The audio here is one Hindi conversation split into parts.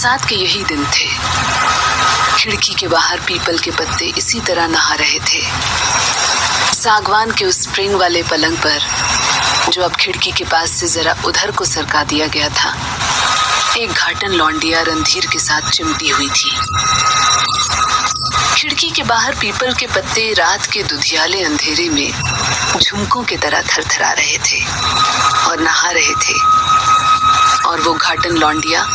बरसात के यही दिन थे। खिड़की के बाहर पीपल के पत्ते इसी तरह नहा रहे थे। सागवान के उस स्प्रिंग वाले पलंग पर, जो अब खिड़की के पास से जरा उधर को सरका दिया गया था, एक घाटन लौंडिया रणधीर के साथ चिमटी हुई थी। खिड़की के बाहर पीपल के पत्ते रात के दुधियाले अंधेरे में झुमकों की तरह थरथरा रहे थे और नहा रहे थे, और वो घाटन लौंडिया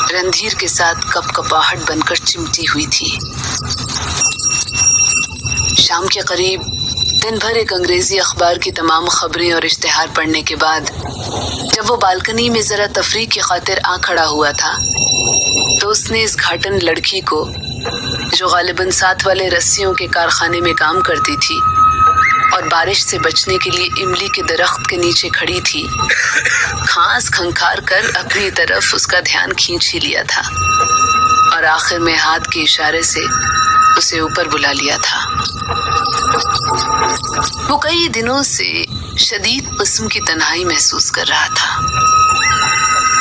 रणधीर के साथ कपकपाहट बनकर चिमटी हुई थी। शाम के करीब दिन भर एक अंग्रेजी अखबार की तमाम खबरें और इश्तिहार पढ़ने के बाद जब वो बालकनी में जरा तफरीक की खातिर आ खड़ा हुआ था, तो उसने इस घाटन लड़की को, जो गालिबन साथ वाले रस्सियों के कारखाने में काम करती थी और बारिश से बचने के लिए इमली के दरख्त के नीचे खड़ी थी, खांस खंखार कर अपनी तरफ उसका ध्यान खींच ही लिया था और आखिर में हाथ के इशारे से उसे ऊपर बुला लिया था। वो कई दिनों से शदीद किस्म की तन्हाई महसूस कर रहा था।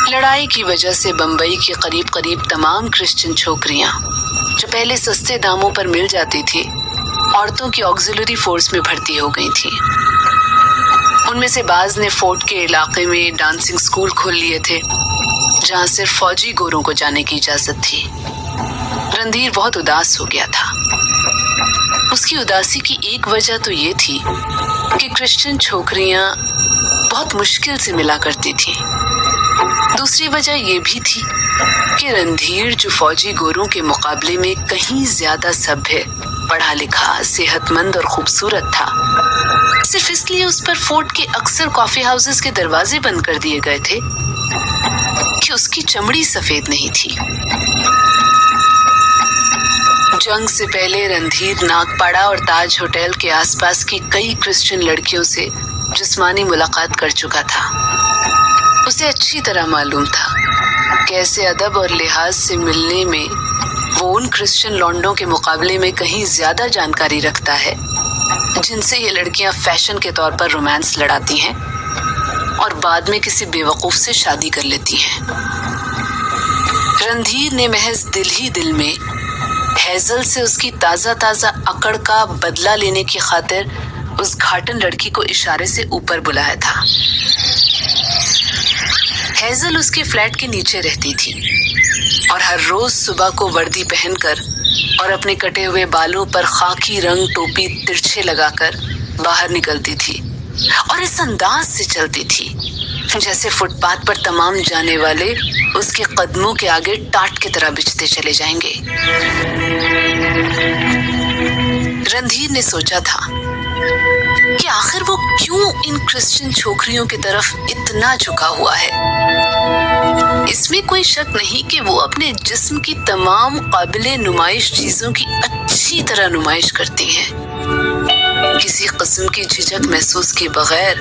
लड़ाई की वजह से बंबई की करीब करीब तमाम क्रिश्चियन छोकरियां, जो पहले सस्ते दामों पर मिल जाती थी, औरतों की ऑक्सिलरी फोर्स में भर्ती हो गई थी। उनमें से बाज ने फोर्ट के इलाके में डांसिंग स्कूल खोल लिए थे, जहां सिर्फ फौजी गोरों को जाने की इजाजत थी। रणधीर बहुत उदास हो गया था। उसकी उदासी की एक वजह तो ये थी कि क्रिश्चियन छोकरियां बहुत मुश्किल से मिला करती थीं। दूसरी वजह ये भी थी कि रणधीर, जो फौजी गोरों के मुकाबले में कहीं ज्यादा सभ्य, पढ़ा लिखा, सेहतमंद और खूबसूरत था, सिर्फ इसलिए उस पर फोर्ट के अक्सर कॉफी हाउसेस के दरवाजे बंद कर दिए गए थे कि उसकी चमड़ी सफेद नहीं थी। जंग से पहले रणधीर नागपाड़ा और ताज होटल के आसपास की कई क्रिश्चियन लड़कियों से जिस्मानी मुलाकात कर चुका था। उसे अच्छी तरह मालूम था कैसे अदब और लिहाज से मिलने में वो उन क्रिश्चियन लौंडों के मुकाबले में कहीं ज्यादा जानकारी रखता है, जिनसे ये लड़कियां फैशन के तौर पर रोमांस लड़ाती हैं और बाद में किसी बेवकूफ से शादी कर लेती हैं। रणधीर ने महज दिल ही दिल में हेजल से उसकी ताजा ताजा अकड़ का बदला लेने की खातिर उस घाटन लड़की को इशारे से ऊपर बुलाया था। हेजल उसके फ्लैट के नीचे रहती थी और हर रोज सुबह को वर्दी पहनकर और अपने कटे हुए बालों पर खाकी रंग टोपी तिरछे लगाकर बाहर निकलती थी और इस अंदाज से चलती थी जैसे फुटपाथ पर तमाम जाने वाले उसके कदमों के आगे टाट की तरह बिछते चले जाएंगे। रणधीर ने सोचा था कि आखिर वो क्यों इन क्रिश्चियन छोकरियों की तरफ इतना झुका हुआ है। इसमें कोई शक नहीं कि वो अपने जिस्म की तमाम काबिले नुमाइश चीजों की अच्छी तरह नुमाइश करती हैं, किसी किस्म की झिझक महसूस किए बगैर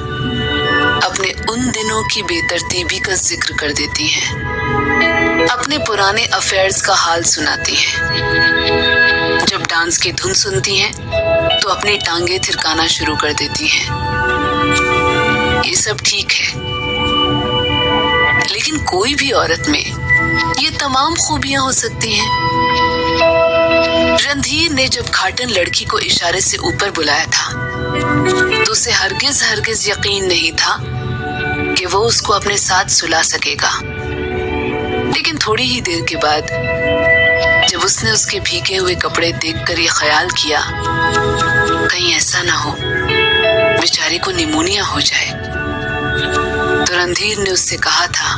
अपने उन दिनों की बेतरतीबी का जिक्र कर देती हैं, अपने पुराने अफेयर्स का हाल सुनाती हैं। जब डांस की धुन सुनती हैं तो अपनी टांगे थिरकाना शुरू कर देती हैं। ये सब ठीक है, लेकिन कोई भी औरत में ये तमाम खूबियां हो सकती हैं। रणधीर ने जब घाटन लड़की को इशारे से ऊपर बुलाया था तो उसे हरगिज यकीन नहीं था कि वो उसको अपने साथ सुला सकेगा। लेकिन थोड़ी ही देर के बाद जब उसने उसके भीगे हुए कपड़े देखकर ये ख्याल किया कहीं ऐसा ना हो बेचारी को निमोनिया हो जाए, तो रणधीर ने उससे कहा था,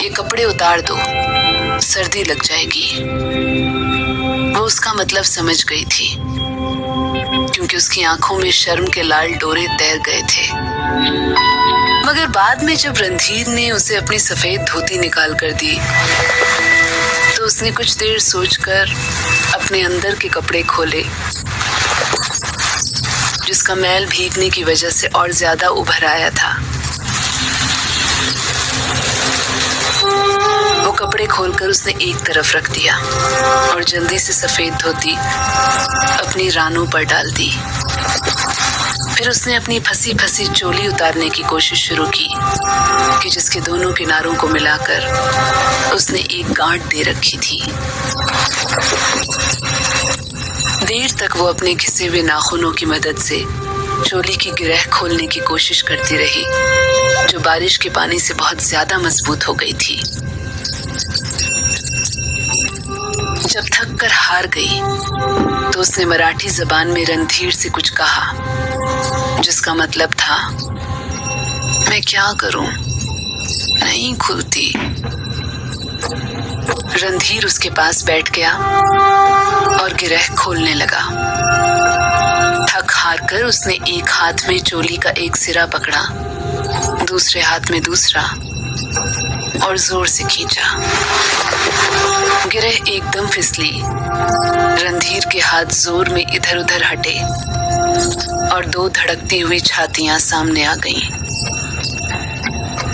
ये कपड़े उतार दो, सर्दी लग जाएगी। वो उसका मतलब समझ गई थी, क्योंकि उसकी आंखों में शर्म के लाल डोरे तैर गए थे। मगर बाद में जब रणधीर ने उसे अपनी सफेद धोती निकाल कर दी तो उसने कुछ देर सोचकर अपने अंदर के कपड़े खोले, जिसका मैल भीगने की वजह से और ज्यादा उभर आया था। वो कपड़े खोलकर उसने एक तरफ रख दिया और जल्दी से सफेद धोती अपनी रानों पर डाल दी। फिर उसने अपनी फंसी फंसी चोली उतारने की कोशिश शुरू की कि जिसके दोनों किनारों को मिलाकर उसने एक गांठ दे रखी थी। देर तक वो अपने घिसे हुए नाखूनों की मदद से चोली की गिरह खोलने की कोशिश करती रही, जो बारिश के पानी से बहुत ज्यादा मजबूत हो गई थी। जब थक कर हार गई तो उसने मराठी जबान में रणधीर से कुछ कहा, जिसका मतलब था, मैं क्या करूं, नहीं खुलती। रणधीर उसके पास बैठ गया और गिरह खोलने लगा। थक हार कर उसने एक हाथ में चोली का एक सिरा पकड़ा, दूसरे हाथ में दूसरा, और जोर से खींचा। गिरह एकदम फिसली। रणधीर के हाथ जोर में इधर उधर हटे और दो धड़कती हुई छातियां सामने आ गईं।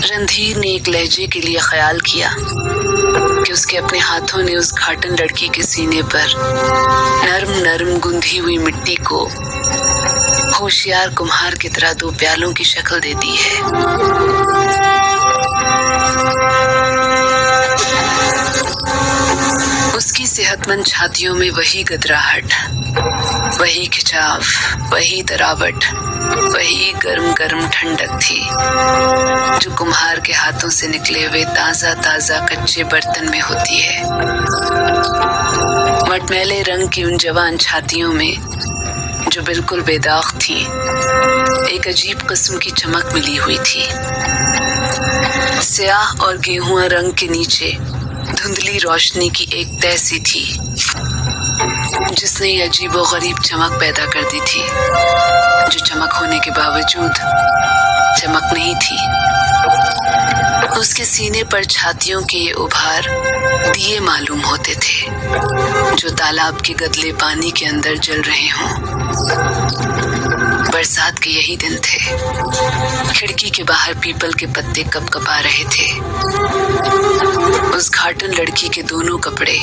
रणधीर ने एक लहजे के लिए ख्याल किया कि उसके अपने हाथों ने उस घाटन लड़की के सीने पर नरम नरम गुंधी हुई मिट्टी को होशियार कुम्हार की तरह दो प्यालों की शक्ल दे दी है। उसकी सेहतमंद छातियों में वही गदराहट, वही खिंचाव, वही तरावट, वही गर्म गर्म ठंडक थी जो कुम्हार के हाथों से निकले हुए ताजा ताजा कच्चे बर्तन में होती है। मटमैले रंग की उन जवान छातियों में, जो बिल्कुल बेदाग थी, एक अजीब किस्म की चमक मिली हुई थी। स्याह और गेहुआ रंग के नीचे धुंधली रोशनी की एक तह सी थी, जिसने ये अजीबो गरीब चमक पैदा कर दी थी, जो चमक होने के बावजूद चमक नहीं थी। उसके सीने पर छातियों के ये उभार दिए मालूम होते थे, जो तालाब के गदले पानी के अंदर जल रहे हों। बरसात के यही दिन थे। खिड़की के बाहर पीपल के पत्ते कपकपा रहे थे। उस घाटन लड़की के दोनों कपड़े,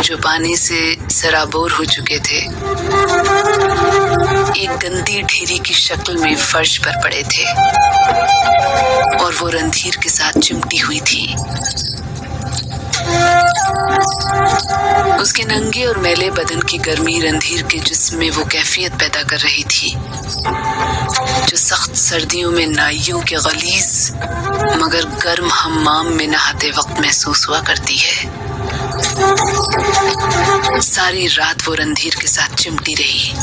जो पानी से सराबोर हो चुके थे, एक गंदी ढेरी की शक्ल में फर्श पर पड़े थे, और वो रणधीर के साथ चिमटी हुई थी। उसके नंगे और मैले बदन की गर्मी रणधीर के जिस्म में वो कैफियत पैदा कर रही थी, जो सख्त सर्दियों में नाइयों के गलीज मगर गर्म हम्माम में नहाते वक्त महसूस हुआ करती है। सारी रात वो रणधीर के साथ चिमटी रही।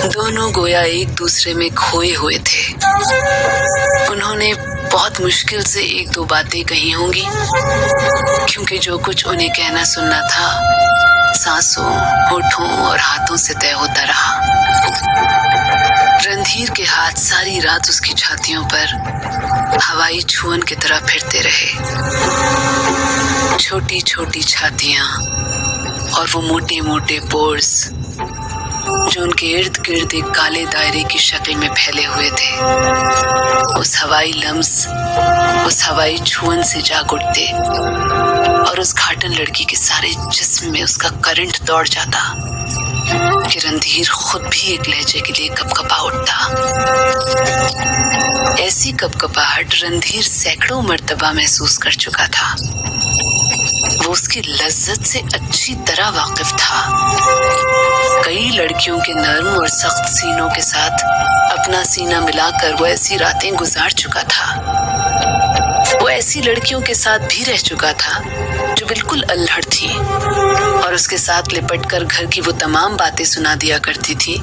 दोनों गोया एक दूसरे में खोए हुए थे। उन्होंने बहुत मुश्किल से एक दो बातें कही होंगी, क्योंकि जो कुछ उन्हें कहना सुनना था सांसों, होठों और हाथों से तय होता रहा। रणधीर के हाथ सारी रात उसकी छातियों पर हवाई छुअन की तरह फिरते रहे। छोटी छोटी छातियां और वो मोटे मोटे पोर्स, जो उनके इर्द गिर्द एक काले दायरे की शक्ल में फैले हुए थे, उस हवाई लम्स, उस हवाई छुअन से जाग उठते और उस घाटन लड़की के सारे जिस्म में उसका करंट दौड़ जाता कि रणधीर खुद भी एक लहजे के लिए कपकपा उठता। ऐसी कपकपाहट रणधीर सैकड़ों मर्तबा महसूस कर चुका था। वो उसकी लज्जत से अच्छी तरह वाकिफ था। कई लड़कियों के नर्म और सख्त सीनों के साथ अपना सीना मिलाकर वो ऐसी रातें गुजार चुका था। वो ऐसी लड़कियों के साथ भी रह चुका था जो बिल्कुल अल्हड़ थी और उसके साथ लिपटकर घर की वो तमाम बातें सुना दिया करती थी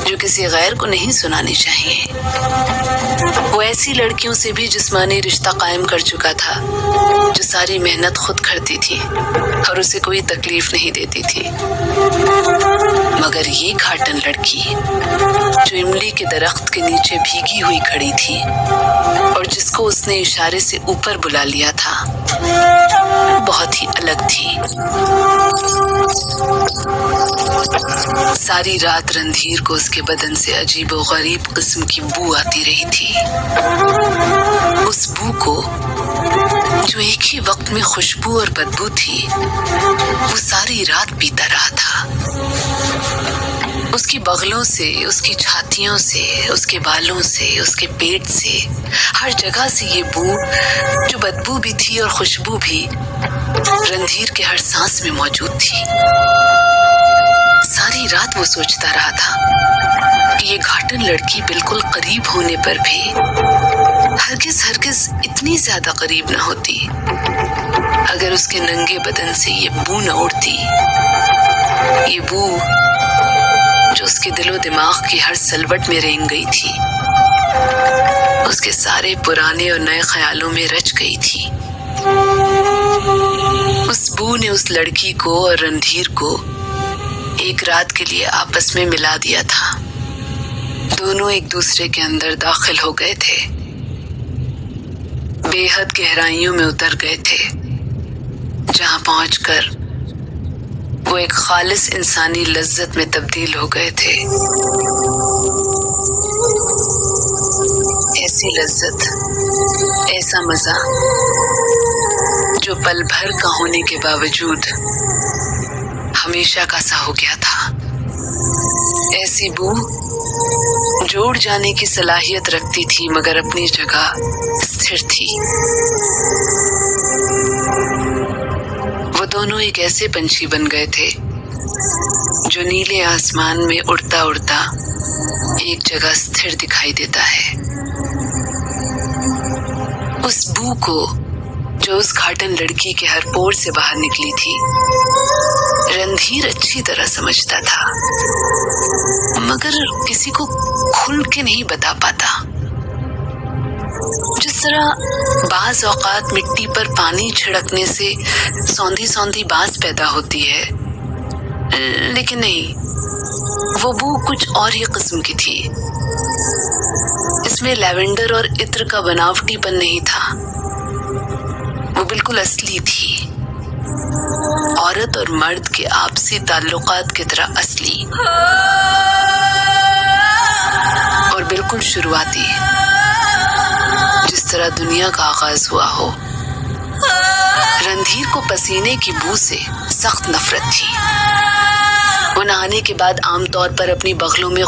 जो किसी गैर को नहीं सुनानी चाहिए। वो ऐसी लड़कियों से भी जिस्मानी रिश्ता कायम कर चुका था जो सारी मेहनत खुद करती थी और उसे कोई तकलीफ नहीं देती थी। मगर ये घाटन लड़की, जो इमली के दरख्त के नीचे भीगी हुई खड़ी थी और जिसको उसने इशारे से ऊपर बुला लिया था, बहुत ही अलग थी। सारी रात रणधीर को उसके बदन से अजीब और गरीब किस्म की बू आती रही थी। उस बू को जो एक ही वक्त में खुशबू और बदबू थी, वो सारी रात पीता रहा था। उसकी बगलों से, उसकी छातियों से, उसके बालों से, उसके पेट से, हर जगह से ये बू, जो बदबू भी थी और खुशबू भी, रणधीर के हर सांस में मौजूद थी। सारी रात वो सोचता रहा था कि ये घाटन लड़की बिल्कुल करीब होने पर भी हरगिज इतनी ज्यादा करीब न होती अगर उसके नंगे बदन से ये बू न उड़ती। ये बू जो उसके दिलो दिमाग की हर सलवट में रेंग गई थी, उसके सारे पुराने और नए ख्यालों में रच गई थी। उस बू ने उस लड़की को और रणधीर को एक रात के लिए आपस में मिला दिया था। दोनों एक दूसरे के अंदर दाखिल हो गए थे, बेहद गहराइयों में उतर गए थे, जहां पहुंचकर वो एक खालिस इंसानी लज्जत में तब्दील हो गए थे। ऐसी लज्जत, ऐसा मजा जो पल भर का होने के बावजूद हमेशा का सा हो गया था। ऐसी बू जो उड़ जाने की सलाहियत रखती थी मगर अपनी जगह स्थिर थी। वो दोनों एक ऐसे पंछी बन गए थे जो नीले आसमान में उड़ता उड़ता एक जगह स्थिर दिखाई देता है। उस बू को जो उस घाटन लड़की के हर पोर से बाहर निकली थी, रणधीर अच्छी तरह समझता था, मगर किसी को खुल के नहीं बता पाता। जिस तरह बाज औकात मिट्टी पर पानी छिड़कने से सौंधी सौंधी बाज पैदा होती है, लेकिन नहीं, वो बू कुछ और ही किस्म की थी। इसमें लैवेंडर और इत्र का बनावटीपन नहीं था, वो बिल्कुल असली थी, औरत और मर्द के आपसी ताल्लुकात की तरह असली और बिल्कुल शुरुआती, जिस तरह दुनिया का आगाज हुआ हो। रणधीर को पसीने की बू से सख्त नफरत थी। वो नहाने के बाद आमतौर पर अपनी बगलों में